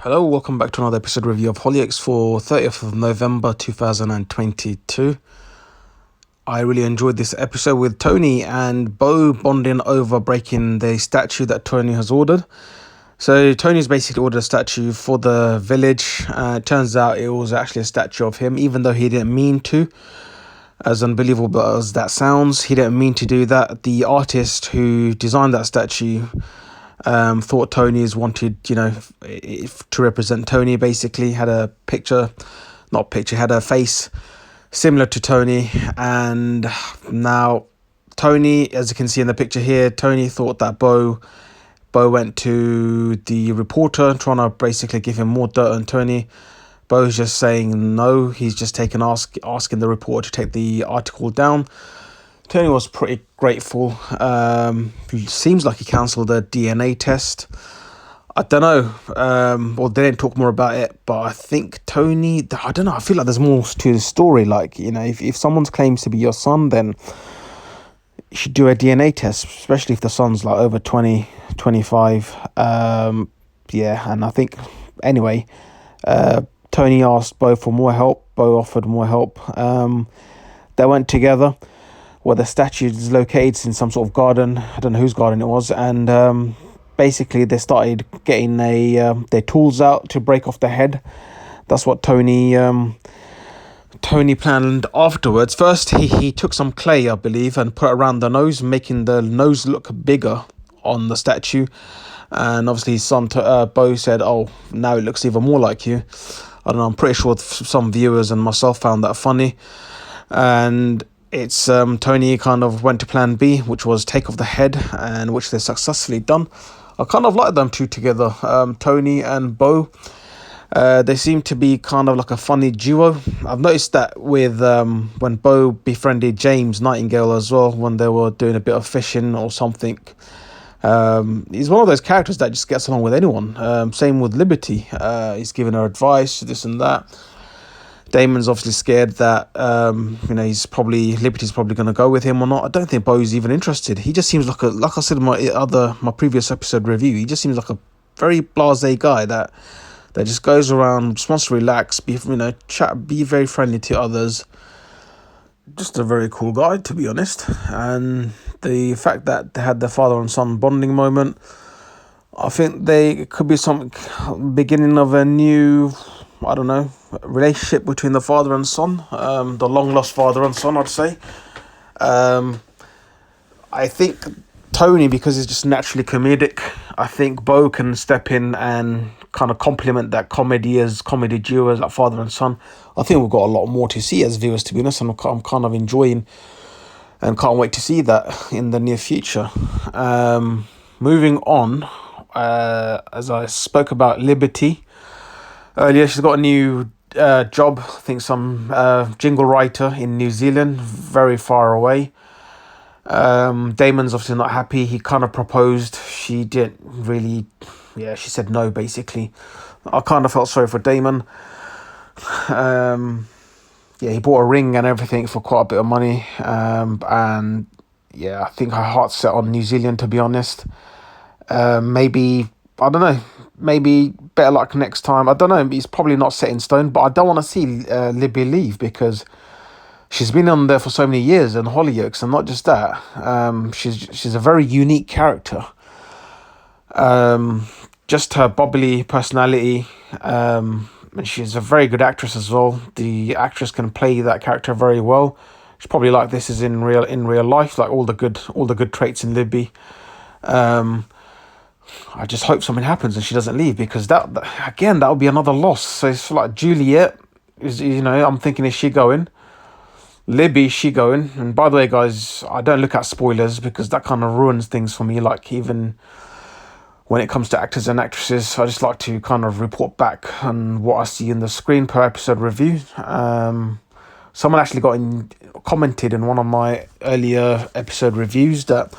Hello, welcome back to another episode review of Hollyoaks for 30th of November 2022. I really enjoyed this episode with Tony and Bo bonding over breaking the statue that Tony has ordered. So Tony's basically ordered a statue for the village. It turns out it was actually a statue of him, even though he didn't mean to. As unbelievable as that sounds, he didn't mean to do that. The artist who designed that statue thought Tony's wanted, to represent Tony, basically. Had a had a face similar to Tony. And now Tony, as you can see in the picture here, Tony thought that Bo went to the reporter trying to basically give him more dirt on Tony. Bo's just saying no, he's just asking the reporter to take the article down. Tony was pretty grateful. Seems like he cancelled the DNA test. I don't know. Well, they didn't talk more about it, but I think Tony, I don't know, I feel like there's more to the story. Like, if someone claims to be your son, then you should do a DNA test, especially if the son's like over 20, 25. And I think, anyway, Tony asked Bo for more help. Bo offered more help. They went together where the statue is located in some sort of garden. I don't know whose garden it was. And basically they started getting their tools out to break off the head. That's what Tony planned afterwards. First, he took some clay, I believe, and put it around the nose, making the nose look bigger on the statue. And obviously his son, Bo, said, "Oh, now it looks even more like you." I don't know, I'm pretty sure some viewers and myself found that funny. And it's Tony kind of went to plan B, which was take off the head, and which they successfully done. I kind of like them two together, Tony and Bo. They seem to be kind of like a funny duo. I've noticed that with when Bo befriended James Nightingale as well, when they were doing a bit of fishing or something. He's one of those characters that just gets along with anyone. Same with Liberty. He's giving her advice, this and that. Damon's obviously scared that Liberty's probably going to go with him or not. I don't think Bo's even interested. He just seems like I said in my previous episode review, he just seems like a very blasé guy that just goes around, just wants to relax, be very friendly to others. Just a very cool guy, to be honest. And the fact that they had their father and son bonding moment, I think it could be some beginning of a new, I don't know, relationship between the father and son, the long lost father and son, I'd say. I think Tony, because he's just naturally comedic, I think Bo can step in and kind of complement that comedy duo as like father and son. I think we've got a lot more to see as viewers, to be honest, and I'm kind of enjoying and can't wait to see that in the near future. Moving on, as I spoke about Liberty earlier, she's got a new job, I think some jingle writer in New Zealand, very far away. Damon's obviously not happy. He kind of proposed. She didn't really, she said no, basically. I kind of felt sorry for Damon. He bought a ring and everything for quite a bit of money. I think her heart's set on New Zealand, to be honest. Maybe, I don't know, maybe better luck next time. I don't know, it's probably not set in stone, but I don't want to see Libby leave because she's been on there for so many years in Hollyoaks, and not just that. She's a very unique character. Just her bubbly personality, and she's a very good actress as well. The actress can play that character very well. She's probably like this is in real life, like all the good traits in Libby. I just hope something happens and she doesn't leave, because that would be another loss. So it's like Juliet is, I'm thinking, is she going? Libby, she going? And by the way, guys, I don't look at spoilers because that kind of ruins things for me. Like, even when it comes to actors and actresses, I just like to kind of report back on what I see in the screen per episode review. Someone actually commented in one of my earlier episode reviews that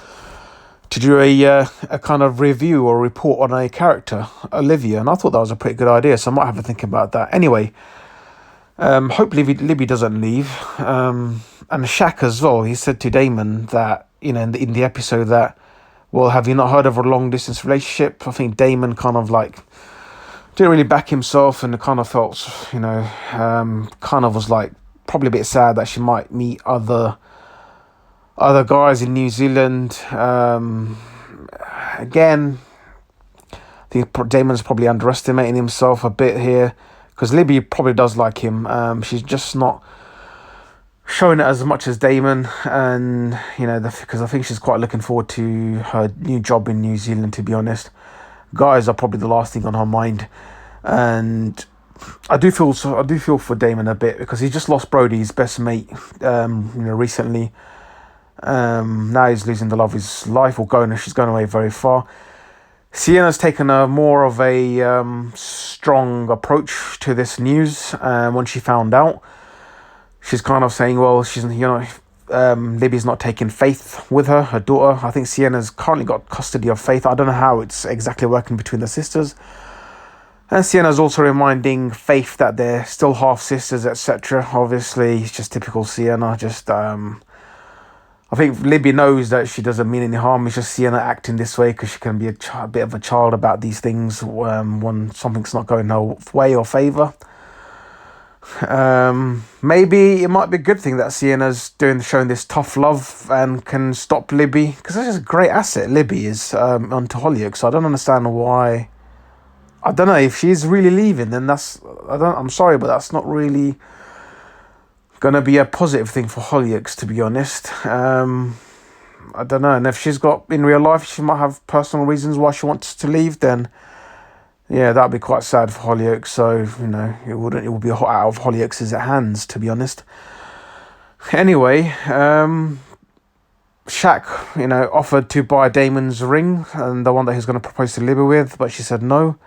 to do a kind of review or report on a character, Olivia, and I thought that was a pretty good idea, so I might have a think about that. Anyway, hopefully Libby doesn't leave. And Shaq as well, he said to Damon that, in the episode that, well, have you not heard of a long distance relationship? I think Damon kind of like didn't really back himself, and it kind of felt, kind of was like probably a bit sad that she might meet other guys in New Zealand. Again, I think Damon's probably underestimating himself a bit here, because Libby probably does like him. She's just not showing it as much as Damon, and because I think she's quite looking forward to her new job in New Zealand. To be honest, guys are probably the last thing on her mind, and I do feel for Damon a bit, because he just lost Brody, his best mate, recently. Now he's losing the love of his life, or she's going away very far. Sienna's taken a more of a strong approach to this news. When she found out, she's kind of saying, well, Libby's not taking Faith with her daughter. I think Sienna's currently got custody of Faith. I don't know how it's exactly working between the sisters. And Sienna's also reminding Faith that they're still half sisters, etc. Obviously, it's just typical Sienna. I think Libby knows that she doesn't mean any harm. It's just Sienna acting this way because she can be a bit of a child about these things when something's not going her way or favour. Maybe it might be a good thing that Sienna's showing this tough love and can stop Libby, because that's just a great asset. Libby is onto Hollyoaks, so I don't understand why. I don't know if she's really leaving. Then I'm sorry, but that's not really gonna be a positive thing for Hollyoaks, to be honest. I don't know, and if she's got, in real life, she might have personal reasons why she wants to leave, then yeah, that'd be quite sad for Hollyoaks. So it would be out of Hollyoaks' hands, to be honest. Anyway, Shaq, offered to buy Damon's ring, and the one that he's going to propose to Libby with, but she said no.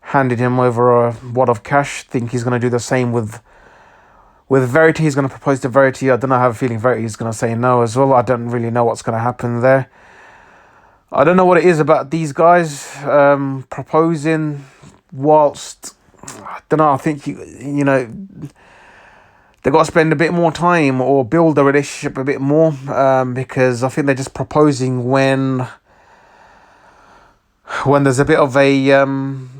Handed him over a wad of cash. Think he's going to do the same with Verity. He's going to propose to Verity. I don't know, I have a feeling Verity is going to say no as well. I don't really know what's going to happen there. I don't know what it is about these guys proposing whilst, I don't know, I think, they've got to spend a bit more time or build the relationship a bit more, because I think they're just proposing when there's a bit of a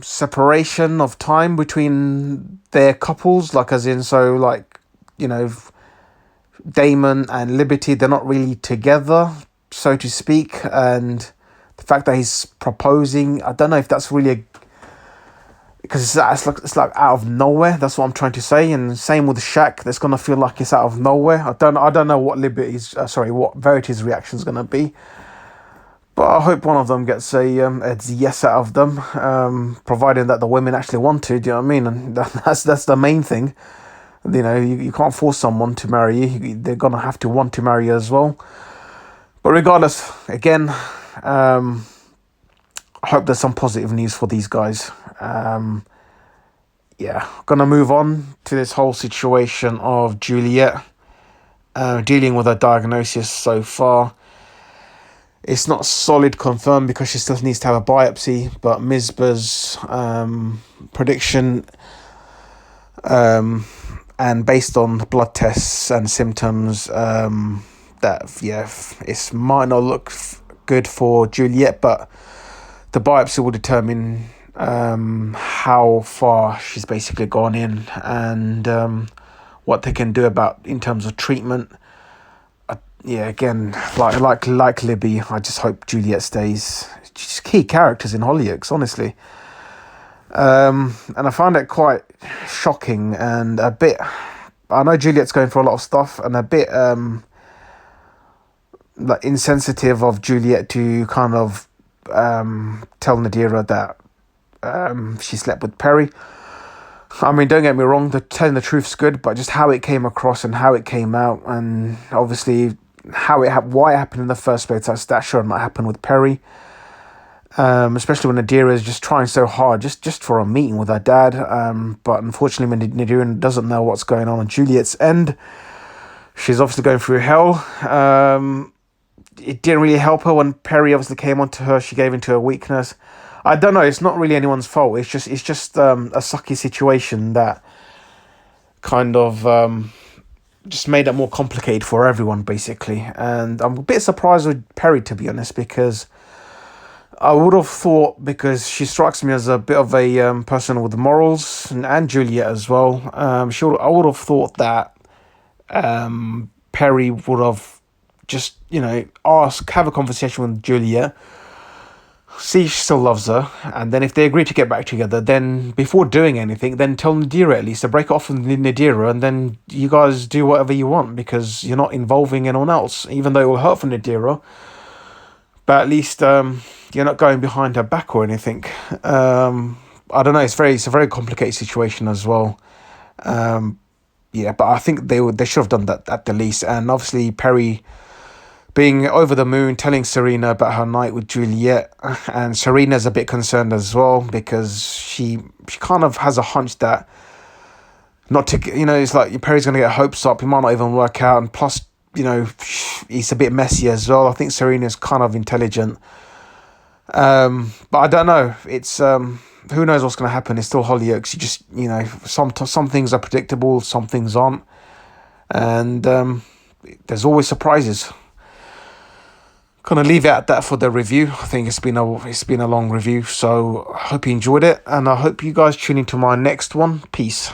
separation of time between their couples, like as in, so like, Damon and Liberty, they're not really together, so to speak, and the fact that he's proposing, I don't know if that's really because it's like out of nowhere. That's what I'm trying to say. And same with Shaq, that's gonna feel like it's out of nowhere. I don't know what what Verity's reaction is gonna be, but I hope one of them gets a yes out of them, providing that the women actually want to. Do you know what I mean? And that's the main thing. You can't force someone to marry you. They're gonna have to want to marry you as well. But regardless, again, I hope there's some positive news for these guys. Gonna move on to this whole situation of Juliet dealing with her diagnosis so far. It's not solid confirmed because she still needs to have a biopsy, but Misbah's prediction, and based on blood tests and symptoms, it might not look good for Juliet, but the biopsy will determine how far she's basically gone in, and what they can do in terms of treatment. Again, like Libby, I just hope Juliet stays. She's key characters in Hollyoaks, honestly. And I find it quite shocking and a bit. I know Juliet's going for a lot of stuff, and a bit insensitive of Juliet to kind of tell Nadia that she slept with Peri. I mean, don't get me wrong, telling the truth's good, but just how it came across and how it came out, and obviously why it happened in the first place, that should not happen with Peri. Especially when Nadia is just trying so hard just for a meeting with her dad. But unfortunately, when Nadia doesn't know what's going on Juliet's end, she's obviously going through hell. It didn't really help her when Peri obviously came onto her. She gave into her weakness. I don't know. It's not really anyone's fault. It's just a sucky situation that kind of just made it more complicated for everyone, basically. And I'm a bit surprised with Peri, to be honest, because I would have thought, because she strikes me as a bit of a person with morals, and Juliet as well. I would have thought that Peri would have just, have a conversation with Juliet, see if she still loves her, and then if they agree to get back together, then before doing anything, then tell Nadira at least to break it off with Nadira, and then you guys do whatever you want, because you're not involving anyone else, even though it will hurt for Nadira. But at least you're not going behind her back or anything. I don't know. It's a very complicated situation as well. Yeah, but I think they should have done that at the least. And obviously Peri being over the moon, telling Serena about her night with Juliet, and Serena's a bit concerned as well, because she kind of has a hunch that not to it's like Perry's gonna get hopes up. He might not even work out, and plus he's a bit messy as well. I think Serena's kind of intelligent. But I don't know. It's who knows what's going to happen. It's still Hollyoaks. You just some things are predictable, some things aren't, and there's always surprises. Gonna leave it at that for the review. I think it's been a long review, so I hope you enjoyed it, and I hope you guys tune into my next one. Peace.